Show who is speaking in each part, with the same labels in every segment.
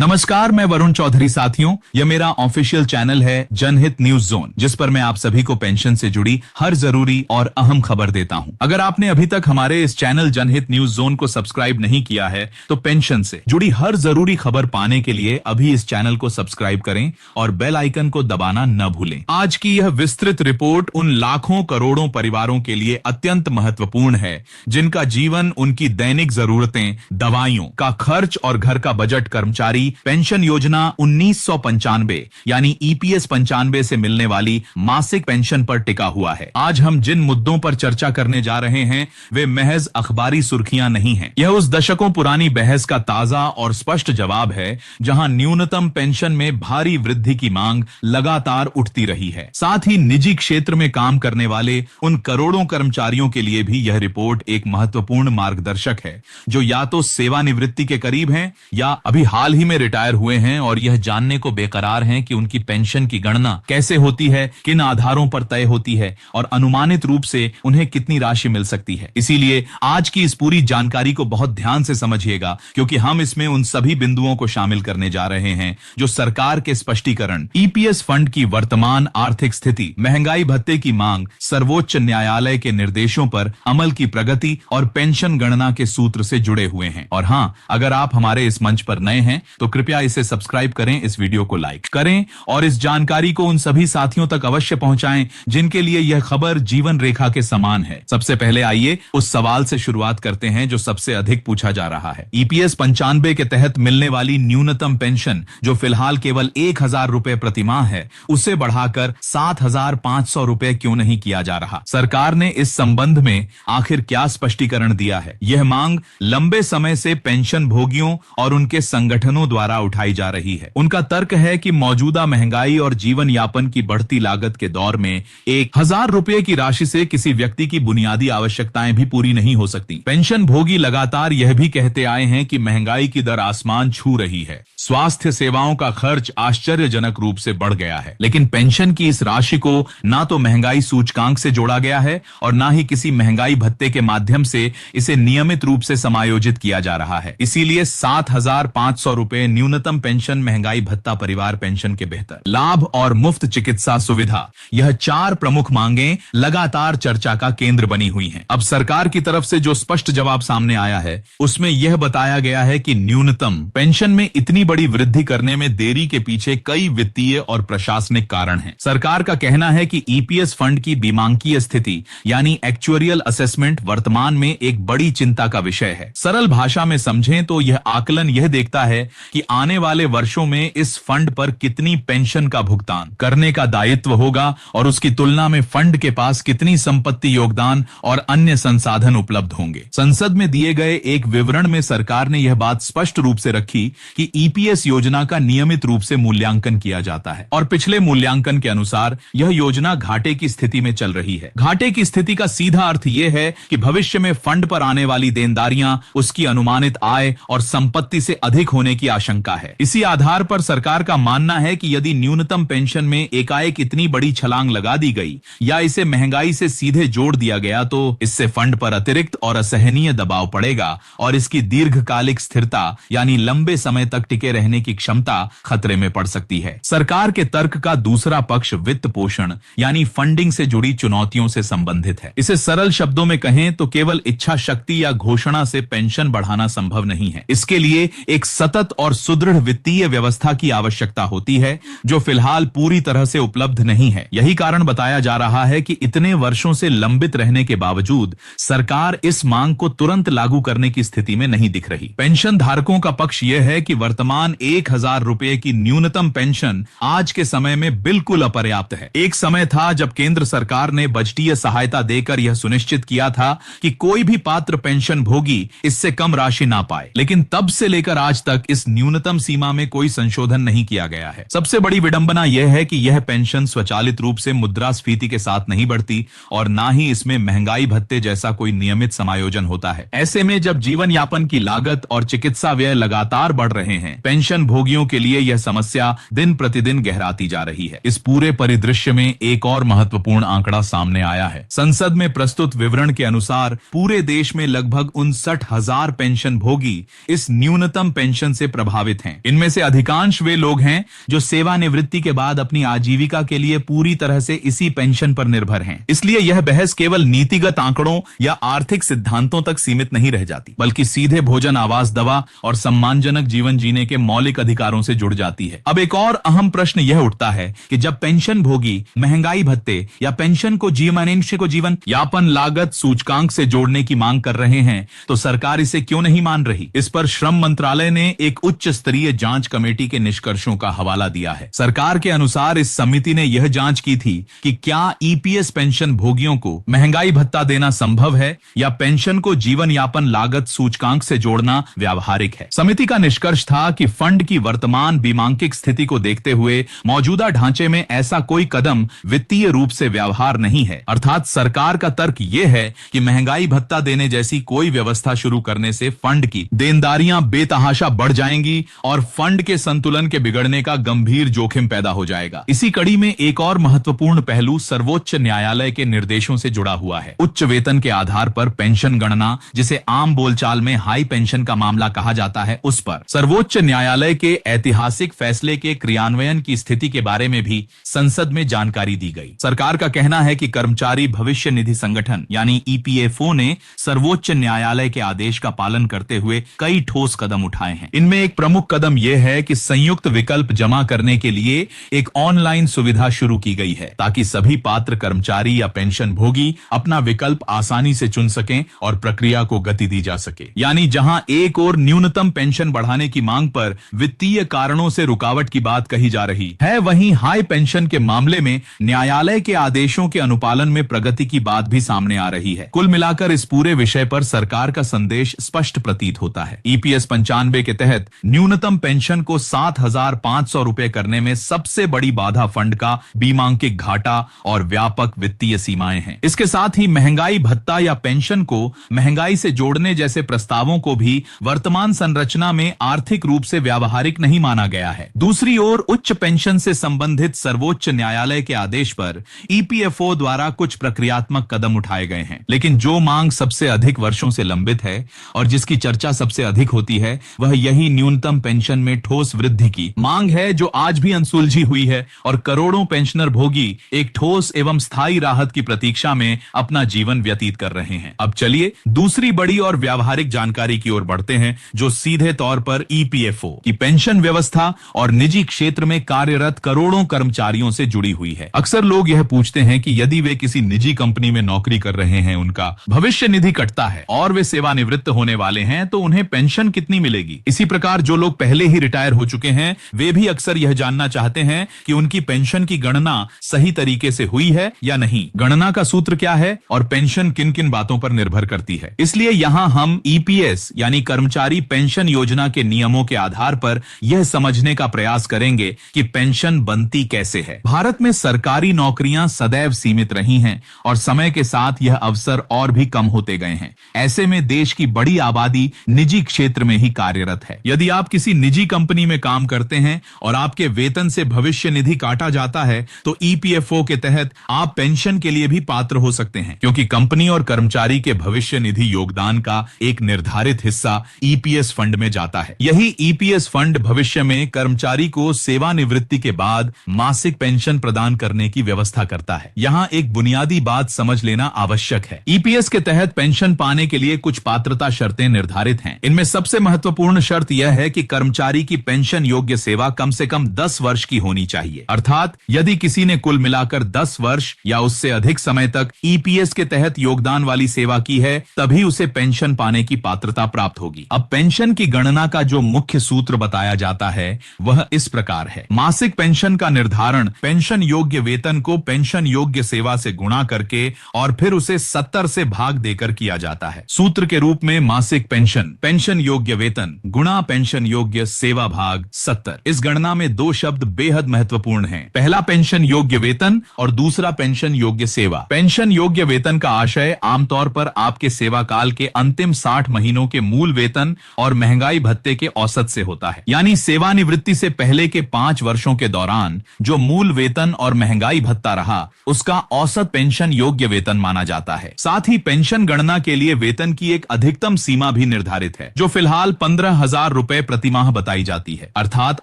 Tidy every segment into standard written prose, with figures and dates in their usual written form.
Speaker 1: नमस्कार, मैं वरुण चौधरी। साथियों, यह मेरा ऑफिशियल चैनल है जनहित न्यूज जोन, जिस पर मैं आप सभी को पेंशन से जुड़ी हर जरूरी और अहम खबर देता हूं। अगर आपने अभी तक हमारे इस चैनल जनहित न्यूज जोन को सब्सक्राइब नहीं किया है तो पेंशन से जुड़ी हर जरूरी खबर पाने के लिए अभी इस चैनल को सब्सक्राइब करें और बेल आइकन को दबाना न भूलें। आज की यह विस्तृत रिपोर्ट उन लाखों करोड़ों परिवारों के लिए अत्यंत महत्वपूर्ण है जिनका जीवन, उनकी दैनिक जरूरतें, दवाइयों का खर्च और घर का बजट कर्मचारी पेंशन योजना 1995 यानी ईपीएस 95 से मिलने वाली मासिक पेंशन पर टिका हुआ है। आज हम जिन मुद्दों पर चर्चा करने जा रहे हैं वे महज अखबारी सुर्खियां नहीं हैं। यह उस दशकों पुरानी बहस का ताजा और स्पष्ट जवाब है जहां न्यूनतम पेंशन में भारी वृद्धि की मांग लगातार उठती रही है। साथ ही निजी क्षेत्र में काम करने वाले उन करोड़ों कर्मचारियों के लिए भी यह रिपोर्ट एक महत्वपूर्ण मार्गदर्शक है जो या तो सेवानिवृत्ति के करीब हैं या अभी हाल ही में रिटायर हुए हैं और यह जानने को बेकरार हैं कि उनकी पेंशन की गणना कैसे होती है, किन आधारों पर तय होती है और अनुमानित रूप से उन्हें कितनी राशि मिल सकती है। इसीलिए आज की इस पूरी जानकारी को बहुत ध्यान से समझिएगा, क्योंकि हम इसमें उन सभी बिंदुओं को शामिल करने जा रहे हैं जो सरकार के स्पष्टीकरण, ईपीएस फंड की वर्तमान आर्थिक स्थिति, महंगाई भत्ते की मांग, सर्वोच्च न्यायालय के निर्देशों पर अमल की प्रगति और पेंशन गणना के सूत्र से जुड़े हुए हैं। और हां, अगर आप हमारे इस मंच पर नए हैं तो कृपया इसे सब्सक्राइब करें, इस वीडियो को लाइक करें और इस जानकारी को उन सभी साथियों तक अवश्य पहुंचाएं जिनके लिए यह खबर जीवन रेखा के समान है। सबसे पहले आइए उस सवाल से शुरुआत करते हैं जो सबसे अधिक पूछा जा रहा है। ईपीएस 95 के तहत मिलने वाली न्यूनतम पेंशन जो फिलहाल केवल 1000 रुपए प्रति माह है, उसे बढ़ाकर 7500 रुपए क्यों नहीं किया जा रहा? सरकार ने इस संबंध में आखिर क्या स्पष्टीकरण दिया है? यह मांग लंबे समय से पेंशन भोगियों और उनके संगठनों द्वारा उठाई जा रही है। उनका तर्क है कि मौजूदा महंगाई और जीवन यापन की बढ़ती लागत के दौर में 1000 रुपए की राशि से किसी व्यक्ति की बुनियादी आवश्यकताएं भी पूरी नहीं हो सकती। पेंशन भोगी लगातार यह भी कहते आए हैं कि महंगाई की दर आसमान छू रही है, स्वास्थ्य सेवाओं का खर्च आश्चर्यजनक रूप से बढ़ गया है, लेकिन पेंशन की इस राशि को ना तो महंगाई सूचकांक से जोड़ा गया है और ना ही किसी महंगाई भत्ते के माध्यम से इसे नियमित रूप से समायोजित किया जा रहा है। इसीलिए 7500 रुपए न्यूनतम पेंशन, महंगाई भत्ता, परिवार पेंशन के बेहतर लाभ और मुफ्त चिकित्सा सुविधा, यह 4 प्रमुख मांगें लगातार चर्चा का केंद्र बनी हुई हैं। अब सरकार की तरफ से जो स्पष्ट जवाब सामने आया है उसमें यह बताया गया है कि न्यूनतम पेंशन में इतनी बड़ी वृद्धि करने में देरी के पीछे कई वित्तीय और प्रशासनिक कारण हैं। सरकार का कहना है कि ईपीएस फंड की बीमांकीय स्थिति यानी एक्चुअरियल असेसमेंट वर्तमान में एक बड़ी चिंता का विषय है। सरल भाषा में समझें तो यह आकलन यह देखता है कि आने वाले वर्षों में इस फंड पर कितनी पेंशन का भुगतान करने का दायित्व होगा और उसकी तुलना में फंड के पास कितनी संपत्ति, योगदान और अन्य संसाधन उपलब्ध होंगे। संसद में दिए गए एक विवरण में सरकार ने यह बात स्पष्ट रूप से रखी कि ईपीएस योजना का नियमित रूप से मूल्यांकन किया जाता है और पिछले मूल्यांकन के अनुसार यह योजना घाटे की स्थिति में चल रही है। घाटे की स्थिति का सीधा अर्थ यह है कि भविष्य में फंड पर आने वाली देनदारियां उसकी अनुमानित आय और संपत्ति से अधिक होने की आशंका है। इसी आधार पर सरकार का मानना है कि यदि न्यूनतम पेंशन में एकाएक इतनी बड़ी छलांग लगा दी गई या इसे महंगाई से सीधे जोड़ दिया गया तो इससे फंड पर अतिरिक्त और असहनीय दबाव पड़ेगा और इसकी दीर्घकालिक स्थिरता यानी लंबे समय तक टिके रहने की क्षमता खतरे में पड़ सकती है। सरकार के तर्क का दूसरा पक्ष वित्त पोषण यानी फंडिंग से जुड़ी चुनौतियों से संबंधित है। इसे सरल शब्दों में कहें तो केवल इच्छा शक्ति या घोषणा से पेंशन बढ़ाना संभव नहीं है। इसके लिए एक सतत और सुदृढ़ वित्तीय व्यवस्था की आवश्यकता होती है जो फिलहाल पूरी तरह से उपलब्ध नहीं है। यही कारण बताया जा रहा है कि इतने वर्षों से लंबित रहने के बावजूद सरकार इस मांग को तुरंत लागू करने की स्थिति में नहीं दिख रही। पेंशन धारकों का पक्ष यह है कि वर्तमान 1000 रुपए की न्यूनतम पेंशन आज के समय में बिल्कुल अपर्याप्त है। एक समय था जब केंद्र सरकार ने बजटीय सहायता देकर यह सुनिश्चित किया था कि कोई भी पात्र पेंशन भोगी इससे कम राशि ना पाए, लेकिन तब से लेकर आज तक इस न्यूनतम सीमा में कोई संशोधन नहीं किया गया है। सबसे बड़ी विडंबना यह है कि यह पेंशन स्वचालित रूप से मुद्रास्फीति के साथ नहीं बढ़ती और ना ही इसमें महंगाई भत्ते जैसा कोई नियमित समायोजन होता है। ऐसे में जब जीवन यापन की लागत और चिकित्सा व्यय लगातार बढ़ रहे हैं, पेंशन भोगियों के लिए यह समस्या दिन प्रतिदिन गहराती जा रही है। इस पूरे परिदृश्य में एक और महत्वपूर्ण आंकड़ा सामने आया है। संसद में प्रस्तुत विवरण के अनुसार पूरे देश में लगभग 59,000 पेंशन भोगी इस न्यूनतम पेंशन से प्रभावित प्रभावित हैं। इनमें से अधिकांश वे लोग हैं जो सेवानिवृत्ति के बाद अपनी आजीविका के लिए पूरी तरह से इसी पेंशन पर निर्भर हैं। इसलिए यह बहस केवल नीतिगत आंकड़ों या आर्थिक सिद्धांतों तक सीमित नहीं रह जाती, बल्कि सीधे भोजन, आवास, दवा और सम्मानजनक जीवन जीने के मौलिक अधिकारों से जुड़ जाती है। अब एक और अहम प्रश्न यह उठता है कि जब पेंशन भोगी महंगाई भत्ते या पेंशन को मनुष्य को जीवन यापन लागत सूचकांक से जोड़ने की मांग कर रहे हैं, तो सरकार इसे क्यों नहीं मान रही? इस पर श्रम मंत्रालय ने एक उच्च स्तरीय जांच कमेटी के निष्कर्षों का हवाला दिया है। सरकार के अनुसार इस समिति ने यह जांच की थी कि क्या ईपीएस पेंशन भोगियों को महंगाई भत्ता देना संभव है या पेंशन को जीवन यापन लागत सूचकांक से जोड़ना व्यावहारिक है। समिति का निष्कर्ष था कि फंड की वर्तमान बीमांकिक स्थिति को देखते हुए मौजूदा ढांचे में ऐसा कोई कदम वित्तीय रूप से व्यवहार नहीं है। अर्थात सरकार का तर्क यह है कि महंगाई भत्ता देने जैसी कोई व्यवस्था शुरू करने से फंड की देनदारियां बेतहाशा बढ़ जाएंगी और फंड के संतुलन के बिगड़ने का गंभीर जोखिम पैदा हो जाएगा। इसी कड़ी में एक और महत्वपूर्ण पहलू सर्वोच्च न्यायालय के निर्देशों से जुड़ा हुआ है। उच्च वेतन के आधार पर पेंशन गणना, जिसे आम बोलचाल में हाई पेंशन का मामला कहा जाता है, उस पर सर्वोच्च न्यायालय के ऐतिहासिक फैसले के क्रियान्वयन की स्थिति के बारे में भी संसद में जानकारी दी गई। सरकार का कहना है कि कर्मचारी भविष्य निधि संगठन यानी ईपीएफओ ने सर्वोच्च न्यायालय के आदेश का पालन करते हुए कई ठोस कदम उठाए हैं। इनमें एक प्रमुख कदम यह है कि संयुक्त विकल्प जमा करने के लिए एक ऑनलाइन सुविधा शुरू की गई है, ताकि सभी पात्र कर्मचारी या पेंशन भोगी अपना विकल्प आसानी से चुन सकें और प्रक्रिया को गति दी जा सके। यानी जहां एक और न्यूनतम पेंशन बढ़ाने की मांग पर वित्तीय कारणों से रुकावट की बात कही जा रही है, वहीं हाई पेंशन के मामले में न्यायालय के आदेशों के अनुपालन में प्रगति की बात भी सामने आ रही है। कुल मिलाकर इस पूरे विषय पर सरकार का संदेश स्पष्ट प्रतीत होता है। ईपीएस 95 के तहत न्यूनतम पेंशन को 7,500 रुपए करने में सबसे बड़ी बाधा फंड का बीमांकिक घाटा और व्यापक वित्तीय सीमाएं हैं। इसके साथ ही महंगाई भत्ता या पेंशन को महंगाई से जोड़ने जैसे प्रस्तावों को भी वर्तमान संरचना में आर्थिक रूप से व्यावहारिक नहीं माना गया है। दूसरी ओर उच्च पेंशन से संबंधित सर्वोच्च न्यायालय के आदेश पर ईपीएफओ द्वारा कुछ प्रक्रियात्मक कदम उठाए गए हैं, लेकिन जो मांग सबसे अधिक वर्षों से लंबित है और जिसकी चर्चा सबसे अधिक होती है, वह यही न्यूनतम पेंशन में ठोस वृद्धि की मांग है, जो आज भी अनसुलझी हुई है और करोड़ों पेंशनर भोगी एक ठोस एवं स्थायी राहत की प्रतीक्षा में अपना जीवन व्यतीत कर रहे हैं। अब चलिए दूसरी बड़ी और व्यावहारिक जानकारी की ओर बढ़ते हैं, जो सीधे तौर पर ईपीएफओ की पेंशन व्यवस्था और निजी क्षेत्र में कार्यरत करोड़ों कर्मचारियों से जुड़ी हुई है। अक्सर लोग यह पूछते हैं कि यदि वे किसी निजी कंपनी में नौकरी कर रहे हैं, उनका भविष्य निधि कटता है और वे सेवानिवृत्त होने वाले हैं, तो उन्हें पेंशन कितनी मिलेगी? इसी प्रकार जो लोग पहले ही रिटायर हो चुके हैं, वे भी अक्सर यह जानना चाहते हैं कि उनकी पेंशन की गणना सही तरीके से हुई है या नहीं, गणना का सूत्र क्या है और पेंशन किन किन बातों पर निर्भर करती है। इसलिए यहां हम ईपीएस यानी कर्मचारी पेंशन योजना के नियमों के आधार पर यह समझने का प्रयास करेंगे कि पेंशन बनती कैसे है। भारत में सरकारी नौकरियां सदैव सीमित रही हैं और समय के साथ यह अवसर और भी कम होते गए हैं। ऐसे में देश की बड़ी आबादी निजी क्षेत्र में ही कार्यरत है। यदि आप किसी निजी कंपनी में काम करते हैं और आपके वेतन से भविष्य निधि काटा जाता है, तो ईपीएफओ के तहत आप पेंशन के लिए भी पात्र हो सकते हैं, क्योंकि कंपनी और कर्मचारी के भविष्य निधि योगदान का एक निर्धारित हिस्सा ईपीएस फंड में जाता है। यही ईपीएस फंड भविष्य में कर्मचारी को सेवानिवृत्ति के बाद मासिक पेंशन प्रदान करने की व्यवस्था करता है। यहाँ एक बुनियादी बात समझ लेना आवश्यक है। ईपीएस के तहत पेंशन पाने के लिए कुछ पात्रता शर्तें निर्धारित हैं। इनमें सबसे महत्वपूर्ण शर्त यह है कि कर्मचारी की पेंशन योग्य सेवा कम से कम 10 वर्ष की होनी चाहिए। अर्थात यदि किसी ने कुल मिलाकर 10 वर्ष या उससे अधिक समय तक ईपीएस के तहत योगदान वाली सेवा की है, तभी उसे पेंशन पाने की पात्रता प्राप्त होगी। अब पेंशन की गणना का जो मुख्य सूत्र बताया जाता है, वह इस प्रकार है। मासिक पेंशन का निर्धारण पेंशन योग्य वेतन को पेंशन योग्य सेवा से गुणा करके और फिर उसे 70 से भाग देकर किया जाता है। सूत्र के रूप में मासिक पेंशन योग्य वेतन गुणा पेंशन योग्य सेवा भाग 70। इस गणना में दो शब्द बेहद महत्वपूर्ण हैं। पहला पेंशन योग्य वेतन और दूसरा पेंशन योग्य सेवा। पेंशन योग्य वेतन का आशय आमतौर पर आपके सेवा काल के अंतिम 60 महीनों के मूल वेतन और महंगाई भत्ते के औसत से होता है। यानी सेवानिवृत्ति से पहले के 5 वर्षों के दौरान जो मूल वेतन और महंगाई भत्ता रहा, उसका औसत पेंशन योग्य वेतन माना जाता है। साथ ही पेंशन गणना के लिए वेतन की एक अधिकतम सीमा भी निर्धारित है, जो फिलहाल 15,000 रुपए रुपए प्रतिमाह बताई जाती है। अर्थात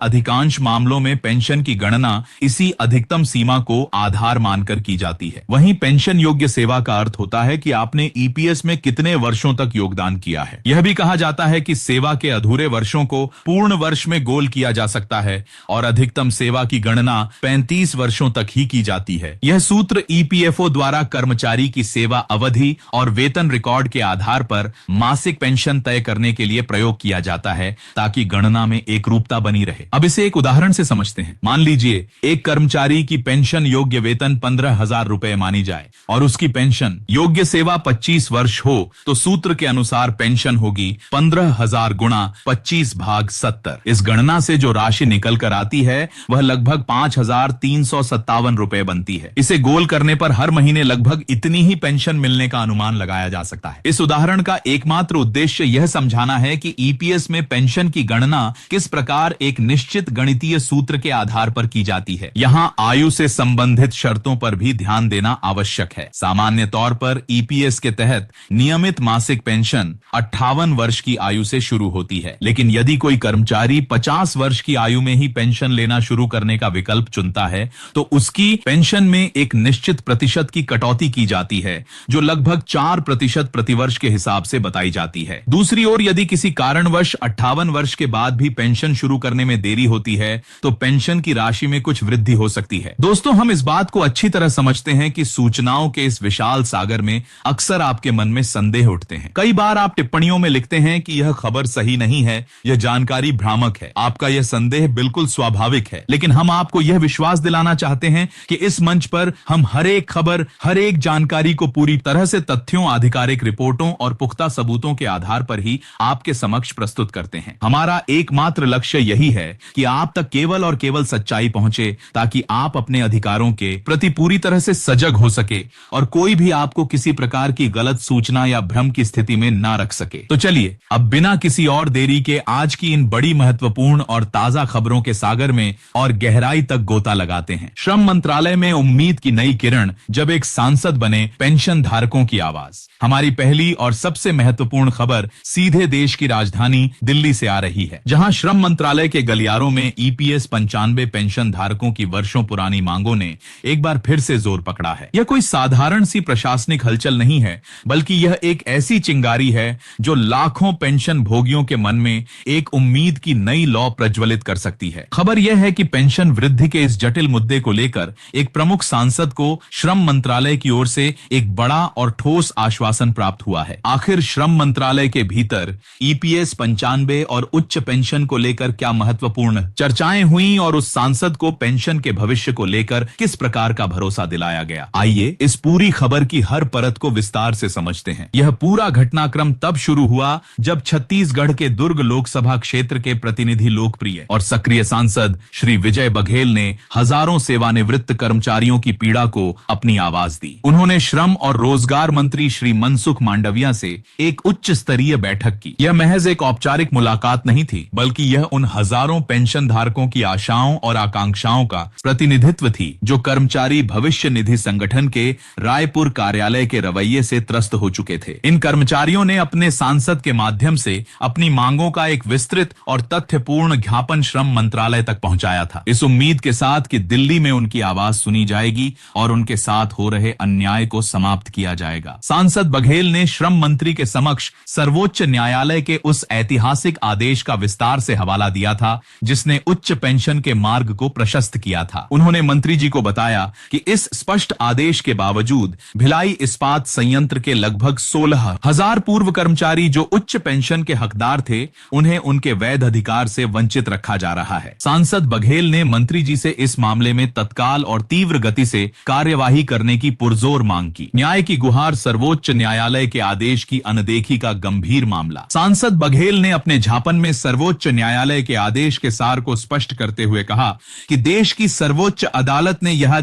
Speaker 1: अधिकांश मामलों में पेंशन की गणना इसी अधिकतम सीमा को आधार मानकर की जाती है। वहीं पेंशन योग्य सेवा का अर्थ होता है कि आपने ईपीएस में कितने वर्षों तक योगदान किया है। यह भी कहा जाता है कि सेवा के अधूरे वर्षों को पूर्ण वर्ष में गोल किया जा सकता है और अधिकतम सेवा की गणना 35 वर्षों तक ही की जाती है। यह सूत्र ईपीएफओ द्वारा कर्मचारी की सेवा अवधि और वेतन रिकॉर्ड के आधार पर मासिक पेंशन तय करने के लिए प्रयोग किया जाता है ताकि गणना में एकरूपता बनी रहे। अब इसे एक उदाहरण से समझते हैं। मान लीजिए एक कर्मचारी की पेंशन योग्य वेतन 15,000 रुपए मानी जाए और उसकी पेंशन योग्य सेवा 25 वर्ष हो तो सूत्र के अनुसार पेंशन होगी 15,000 गुणा 25 भाग 70। इस गणना से जो राशि निकल कर आती है वह लगभग 5,357 रुपए बनती है। इसे गोल करने पर हर महीने लगभग इतनी ही पेंशन मिलने का अनुमान लगाया जा सकता है। इस उदाहरण का एकमात्र उद्देश्य यह समझाना है कि ईपीएस में पेंशन की गणना किस प्रकार एक निश्चित गणितीय सूत्र के आधार पर की जाती है। यहां आयु से संबंधित शर्तों पर भी ध्यान देना आवश्यक है। सामान्य तौर पर ईपीएस के तहत नियमित मासिक पेंशन 58 वर्ष की आयु से शुरू होती है, लेकिन यदि कोई कर्मचारी 50 वर्ष की आयु में ही पेंशन लेना शुरू करने का विकल्प चुनता है तो उसकी पेंशन में एक निश्चित प्रतिशत की कटौती की जाती है जो लगभग 4% प्रतिवर्ष के हिसाब से बताई जाती है। दूसरी ओर यदि किसी कारणवश 58 वर्ष के बाद भी पेंशन शुरू करने में देरी होती है तो पेंशन की राशि में कुछ वृद्धि हो सकती है। दोस्तों, हम इस बात को अच्छी तरह समझते हैं कि सूचनाओं के इस विशाल सागर में अक्सर आपके मन में संदेह उठते हैं। कई बार आप टिप्पणियों में लिखते हैं कि यह खबर सही नहीं है, यह जानकारी भ्रामक है। आपका यह संदेह बिल्कुल स्वाभाविक है, लेकिन हम आपको यह विश्वास दिलाना चाहते हैं कि इस मंच पर हम हर एक खबर, हर एक जानकारी को पूरी तरह से तथ्यों, आधिकारिक रिपोर्टों और पुख्ता सबूतों के आधार पर ही आपके समक्ष प्रस्तुत करते हैं। हमारा एकमात्र लक्ष्य यही है कि आप तक केवल और केवल सच्चाई पहुंचे ताकि आप अपने अधिकारों के प्रति पूरी तरह से सजग हो सके और कोई भी आपको किसी प्रकार की गलत सूचना या भ्रम की स्थिति में ना रख सके। तो चलिए अब बिना किसी और देरी के आज की इन बड़ी महत्वपूर्ण और ताजा खबरों के सागर में और गहराई तक गोता लगाते हैं। श्रम मंत्रालय में उम्मीद की नई किरण, जब एक सांसद बने पेंशन धारकों की आवाज। हमारी पहली और सबसे महत्वपूर्ण खबर सीधे देश की राजधानी दिल्ली से आ रही है, जहां श्रम मंत्रालय के गलियारों में ईपीएस 95 पेंशन धारकों की वर्षों पुरानी मांगों ने एक बार फिर से जोर पकड़ा है। यह कोई साधारण सी प्रशासनिक हलचल नहीं है, बल्कि यह एक ऐसी चिंगारी है जो लाखों पेंशन भोगियों के मन में एक उम्मीद की नई लौ प्रज्वलित कर सकती है। खबर यह है कि पेंशन वृद्धि के इस जटिल मुद्दे को लेकर एक प्रमुख सांसद को श्रम मंत्रालय की ओर से एक बड़ा और ठोस आश्वासन प्राप्त हुआ है। आखिर श्रम मंत्रालय के भीतर ईपीएस 95 और उच्च पेंशन को लेकर क्या महत्वपूर्ण चर्चाएं हुई और उस सांसद को पेंशन के भविष्य को लेकर किस प्रकार का भरोसा दिलाया गया। आइए इस पूरी खबर की हर परत को विस्तार से समझते हैं। यह पूरा घटनाक्रम तब शुरू हुआ जब छत्तीसगढ़ के दुर्ग लोकसभा क्षेत्र के प्रतिनिधि, लोकप्रिय और सक्रिय सांसद श्री विजय बघेल ने हजारों सेवानिवृत्त कर्मचारियों की पीड़ा को अपनी आवाज दी। उन्होंने श्रम और रोजगार मंत्री श्री मनसुख मांडविया से एक उच्च स्तरीय बैठक की। यह महज एक औपचारिक मुलाकात नहीं थी, बल्कि यह उन हजारों पेंशन धारकों की आशाओं और आकांक्षाओं का प्रतिनिधित्व थी जो कर्मचारी भविष्य निधि संगठन के रायपुर कार्यालय के रवैये से त्रस्त हो चुके थे। इन कर्मचारियों ने अपने सांसद के माध्यम से अपनी मांगों का एक विस्तृत और तथ्यपूर्ण ज्ञापन श्रम मंत्रालय तक पहुंचाया था, इस उम्मीद के साथ कि दिल्ली में उनकी आवाज सुनी जाएगी और उनके साथ हो रहे अन्याय को समाप्त किया जाएगा। सांसद बघेल ने श्रम मंत्री के समक्ष सर्वोच्च न्यायालय के उस ऐतिहासिक आदेश का विस्तार से हवाला दिया था जिसने उच्च पेंशन के मार्ग को प्रशस्त किया था। उन्होंने मंत्री जी को बताया कि इस स्पष्ट आदेश के बावजूद भिलाई इस्पात संयंत्र के लगभग 16,000 पूर्व कर्मचारी जो उच्च पेंशन के हकदार थे, उन्हें उनके वैध अधिकार से वंचित रखा जा रहा है। सांसद बघेल ने मंत्री जी से इस मामले में तत्काल और तीव्र गति से कार्यवाही करने की पुरजोर मांग की। न्याय की गुहार, सर्वोच्च न्यायालय के आदेश की अनदेखी का गंभीर मामला। सांसद बघेल ने अपने झापन में सर्वोच्च न्यायालय के आदेश के सार को स्पष्ट करते हुए कहा कि देश की सर्वोच्च अदालत ने यह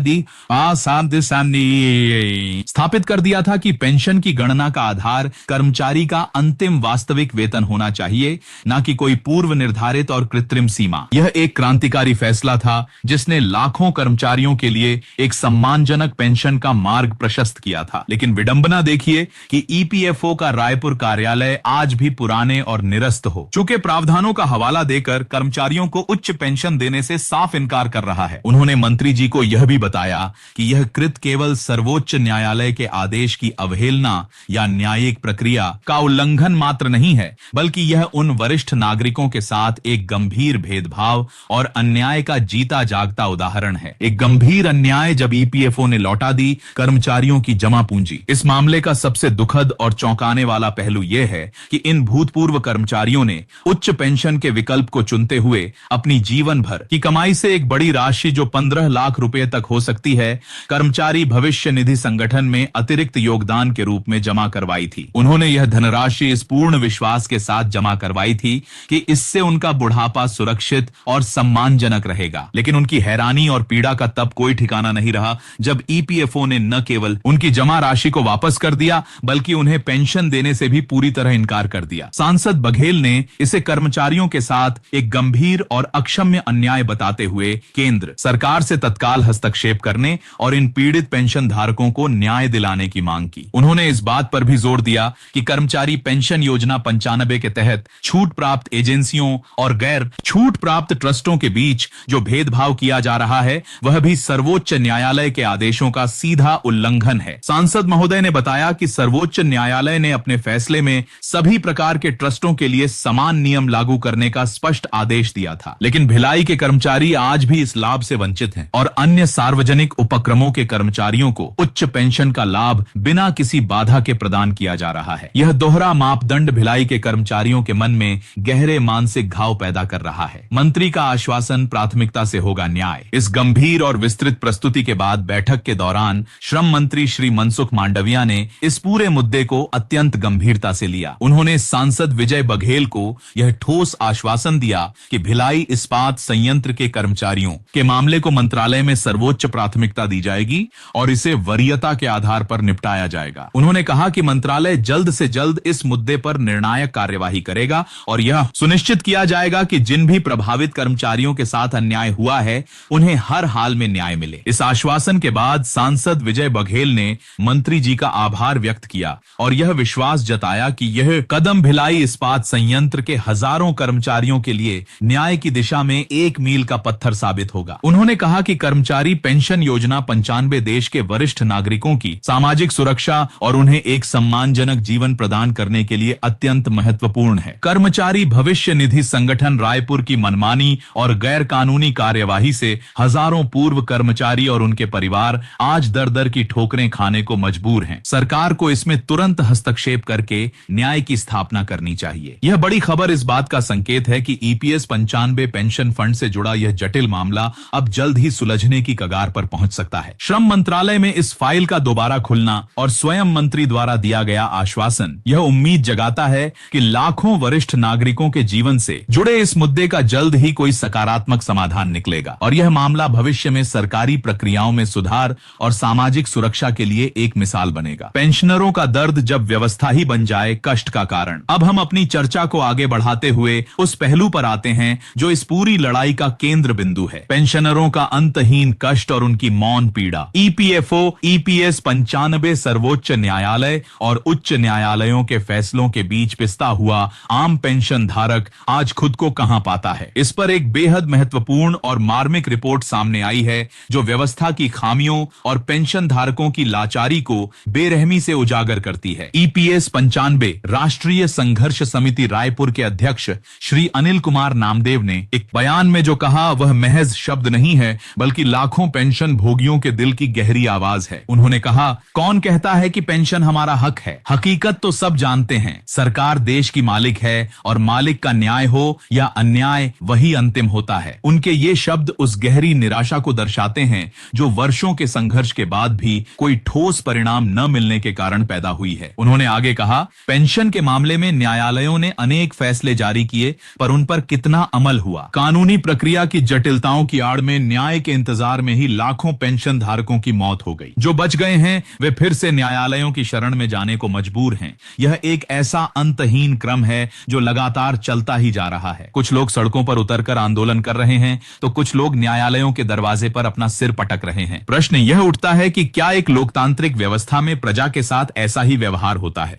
Speaker 1: स्थापित कर दिया था कि पेंशन की गणना का आधार कर्मचारी का अंतिम वास्तविक वेतन होना चाहिए, न कि कोई पूर्व निर्धारित और कृत्रिम सीमा। यह एक क्रांतिकारी फैसला था जिसने लाखों कर्मचारियों के लिए एक सम्मानजनक पेंशन का मार्ग प्रशस्त किया था। लेकिन विडंबना देखिए कि ईपीएफओ का रायपुर कार्यालय आज भी पुराने और निरस्त हो चुके प्रावधानों का हवाला देकर कर्मचारियों को उच्च पेंशन देने से साफ इनकार कर रहा है। उन्होंने मंत्री जी को यह भी बताया कि यह कृत केवल सर्वोच्च न्यायालय के आदेश की अवहेलना या न्यायिक प्रक्रिया का उल्लंघन मात्र नहीं है, बल्कि यह उन वरिष्ठ नागरिकों के साथ एक गंभीर भेदभाव और अन्याय का जीता जागता उदाहरण है। एक गंभीर अन्याय जब ईपीएफओ ने लौटा दी कर्मचारियों की जमा पूंजी। इस मामले का सबसे दुखद और चौंकाने वाला पहलू यह है कि इन भूतपूर्व कर्मचारियों ने उच्च पेंशन के विकल्प को चुनते हुए अपनी जीवन भर की कमाई से एक बड़ी राशि जो 15 लाख रुपए तक हो सकती है, कर्मचारी भविष्य निधि संगठन में अतिरिक्त योगदान के रूप में जमा करवाई थी। उन्होंने यह धनराशि इस पूर्ण विश्वास के साथ जमा करवाई थी कि इससे उनका बुढ़ापा सुरक्षित और सम्मानजनक रहेगा। लेकिन उनकी हैरानी और पीड़ा का तब कोई ठिकाना नहीं रहा जब ईपीएफओ ने न केवल उनकी जमा राशि को वापस कर दिया, बल्कि उन्हें पेंशन देने से भी पूरी तरह इनकार कर दिया। सांसद बघेल ने इसे कर्मचारियों के साथ एक गंभीर और अक्षम्य अन्याय बताते हुए केंद्र सरकार से तत्काल हस्तक्षेप करने और इन पीड़ित पेंशन धारकों को न्याय दिलाने की मांग की। उन्होंने इस बात पर भी जोर दिया कि कर्मचारी पेंशन योजना 95 के तहत छूट प्राप्त एजेंसियों और गैर छूट प्राप्त ट्रस्टों के बीच जो भेदभाव किया जा रहा है, वह भी सर्वोच्च न्यायालय के आदेशों का सीधा उल्लंघन है। सांसद महोदय ने बताया कि सर्वोच्च न्यायालय ने अपने फैसले में सभी प्रकार के ट्रस्टों के लिए समान नियम लागू करने का स्पष्ट आदेश दिया था, लेकिन भिलाई के कर्मचारी आज भी इस लाभ से वंचित हैं और अन्य सार्वजनिक उपक्रमों के कर्मचारियों को उच्च पेंशन का लाभ बिना किसी बाधा के प्रदान किया जा रहा है। यह दोहरा मापदंड भिलाई के कर्मचारियों के मन में गहरे मानसिक घाव पैदा कर रहा है। मंत्री का आश्वासन प्राथमिकता से होगा न्याय। इस गंभीर और विस्तृत प्रस्तुति के बाद बैठक के दौरान श्रम मंत्री श्री मनसुख मांडविया ने इस पूरे मुद्दे को अत्यंत गंभीरता से लिया। उन्होंने सांसद विजय बघेल को यह ठोस आश्वासन दिया कि भिलाई इस्पात संयंत्र के कर्मचारियों के मामले को मंत्रालय में सर्वोच्च प्राथमिकता दी जाएगी और इसे वरीयता के आधार पर निपटाया जाएगा। उन्होंने कहा कि मंत्रालय जल्द से जल्द इस मुद्दे पर निर्णायक कार्यवाही करेगा और यह सुनिश्चित किया जाएगा कि जिन भी प्रभावित कर्मचारियों के साथ अन्याय हुआ है, उन्हें हर हाल में न्याय मिले। इस आश्वासन के बाद सांसद विजय बघेल ने मंत्री जी का आभार व्यक्त किया और यह विश्वास जताया कि यह कदम भिलाई इस्पात संयंत्र के हजारों कर्मचारियों के लिए न्याय की दिशा में एक मील का पत्थर साबित होगा। उन्होंने कहा कि कर्मचारी पेंशन योजना 95 देश के वरिष्ठ नागरिकों की सामाजिक सुरक्षा और उन्हें एक सम्मानजनक जीवन प्रदान करने के लिए अत्यंत महत्वपूर्ण है। कर्मचारी भविष्य निधि संगठन रायपुर की मनमानी और गैर कानूनी कार्यवाही से हजारों पूर्व कर्मचारी और उनके परिवार आज दर दर की ठोकरें खाने को मजबूर हैं। सरकार को इसमें तुरंत हस्तक्षेप करके न्याय की स्थापना करनी चाहिए। यह बड़ी खबर इस बात का संकेत है कि ईपीएस 95 पेंशन फंड से जुड़ा यह जटिल मामला अब जल्द ही सुलझने की कगार पर पहुंच सकता है। श्रम मंत्रालय में इस फाइल का दोबारा खुलना और स्वयं मंत्री द्वारा दिया गया आश्वासन यह उम्मीद जगाता है कि लाखों वरिष्ठ नागरिकों के जीवन से जुड़े इस मुद्दे का जल्द ही कोई सकारात्मक समाधान निकलेगा और यह मामला भविष्य में सरकारी प्रक्रियाओं में सुधार और सामाजिक सुरक्षा के लिए एक मिसाल बनेगा। पेंशनरों का दर्द जब व्यवस्था ही बन जाए कष्ट का कारण। अब हम अपनी चर्चा को आगे बढ़ाते हुए उस पहलू पर आते हैं जो इस पूरी लड़ाई का केंद्र बिंदु है, पेंशनरों का अंतहीन कष्ट और उनकी मौन पीड़ा। ईपीएफओ, ईपीएस 95 सर्वोच्च न्यायालय और उच्च न्यायालयों के फैसलों के बीच पिसता हुआ आम पेंशन धारक आज खुद को कहां पाता है। इस पर एक बेहद महत्वपूर्ण और मार्मिक रिपोर्ट सामने आई है जो व्यवस्था की खामियों और पेंशन धारकों की लाचारी को बेरहमी से उजागर करती है। ईपीएस 95 राष्ट्रीय संघर्ष समिति रायपुर के अध्यक्ष श्री अनिल कुमार नामदेव ने एक बयान में जो कहा वह महज शब्द नहीं है, बल्कि लाखों पेंशन भोगियों के दिल की गहरी आवाज है। उन्होंने कहा, कौन कहता है कि पेंशन हमारा हक है? हकीकत तो सब जानते हैं, सरकार देश की मालिक है और मालिक का न्याय हो या अन्याय वही अंतिम होता है। उनके ये शब्द उस गहरी निराशा को दर्शाते हैं जो वर्षों के संघर्ष के बाद भी कोई ठोस परिणाम न मिलने के कारण पैदा हुई है। उन्होंने आगे कहा, पेंशन के मामले में न्यायालयों ने अनेक फैसले जारी किए, पर उन पर कितना अमल हुआ? कानूनी प्रक्रिया की जटिलताओं की आड़ में न्याय के इंतजार में ही लाखों पेंशन धारकों की मौत हो गई। जो बच गए हैं वे फिर से न्यायालयों की शरण में जाने को मजबूर हैं। यह एक ऐसा अंतहीन क्रम है जो लगातार चलता ही जा रहा है। कुछ लोग सड़कों पर उतरकर आंदोलन कर रहे हैं तो कुछ लोग न्यायालयों के दरवाजे पर अपना सिर पटक रहे हैं। प्रश्न यह उठता है कि क्या एक लोकतांत्रिक व्यवस्था में प्रजा के साथ ऐसा ही व्यवहार होता है?